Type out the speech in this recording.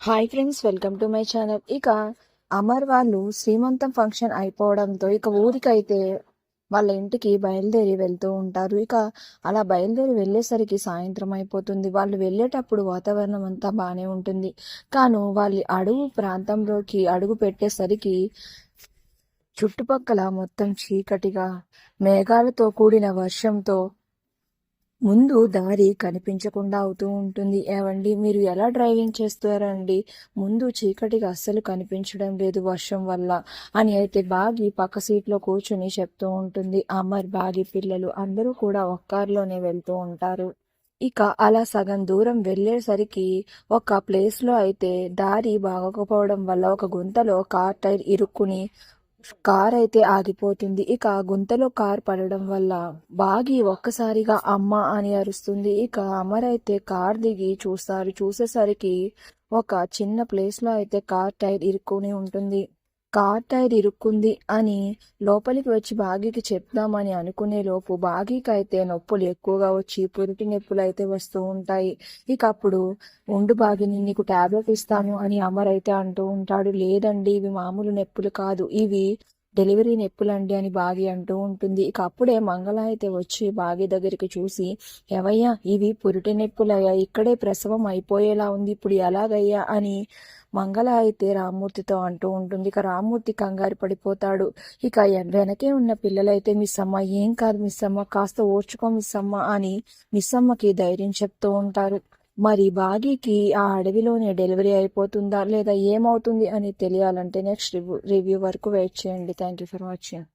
Hi friends, welcome to my channel. ఇక అమర్ వాళ్ళు శ్రీమంతం ఫంక్షన్ అయిపోవడంతో ఇక ఊరికైతే వాళ్ళ ఇంటికి బయలుదేరి వెళ్తూ ఉంటారు. ఇక అలా బయలుదేరి వెళ్ళేసరికి సాయంత్రం అయిపోతుంది. వాళ్ళు వెళ్ళేటప్పుడు వాతావరణం అంతా బాగానే ఉంటుంది. కాను వాళ్ళ అడుగు ప్రాంతంలోకి అడుగు పెట్టేసరికి చుట్టుపక్కల మొత్తం చీకటిగా మేఘాలతో కూడిన వర్షంతో ముందు దారి కనిపించకుండా అవుతూ ఉంటుంది. ఏవండి, మీరు ఎలా డ్రైవింగ్ చేస్తారండి? ముందు చీకటిగా అస్సలు కనిపించడం లేదు వర్షం వల్ల అని అయితే బాగి పక్క సీట్లో కూర్చుని చెప్తూ ఉంటుంది. అమర్, బాగి పిల్లలు అందరూ కూడా ఒక కారులోనే వెళ్తూ ఉంటారు. ఇక అలా సగం దూరం వెళ్ళేసరికి ఒక ప్లేస్లో అయితే దారి బాగోకపోవడం వల్ల ఒక గుంతలో కార్ టైర్ ఇరుక్కుని కార్ అయితే ఆగిపోతుంది. ఇక గుంతలో కార్ పడడం వల్ల బాగి ఒక్కసారిగా అమ్మ అని అరుస్తుంది. ఇక అమర్ అయితే కార్ దిగి చూస్తారు. చూసేసరికి ఒక చిన్న ప్లేస్లో అయితే కార్ టైర్ ఇరుక్కుని ఉంటుంది. కార్ టైర్ ఇరుక్కుంది అని లోపలికి వచ్చి బాగీకి చెప్దామని అనుకునే లోపు బాగీకి అయితే నొప్పులు ఎక్కువగా వచ్చి పురిటి నొప్పులు అయితే వస్తూ ఉంటాయి. ఇక అప్పుడు ఉండు బాగిని, నీకు టాబ్లెట్ ఇస్తాను అని అమర్ అయితే అంటూ ఉంటాడు. లేదండి, ఇవి మామూలు నొప్పులు కాదు, ఇవి డెలివరీ నొప్పులండి అని బాగి అంటూ ఉంటుంది. ఇక అప్పుడే మంగళ అయితే వచ్చి బాగి దగ్గరికి చూసి, ఏవయ్యా, ఇవి పురిటి నొప్పులయ్యా, ఇక్కడే ప్రసవం అయిపోయేలా ఉంది, ఇప్పుడు ఎలాగయ్యా అని మంగళ అయితే రామ్మూర్తితో అంటూ ఉంటుంది. ఇక రామ్మూర్తి కంగారు పడిపోతాడు. ఇక వెనకే ఉన్న పిల్లలైతే, మిస్ అమ్మ ఏం కాదు మిస్ అమ్మ, కాస్త ఓర్చుకో మిస్ అమ్మ అని మిస్ అమ్మకి ధైర్యం చెప్తూ ఉంటారు. మరి బాగీకి ఆ అడవిలోనే డెలివరీ అయిపోతుందా లేదా ఏమవుతుంది అని తెలియాలంటే నెక్స్ట్ రివ్యూ వరకు వెయిట్ చేయండి. Thank you for watching.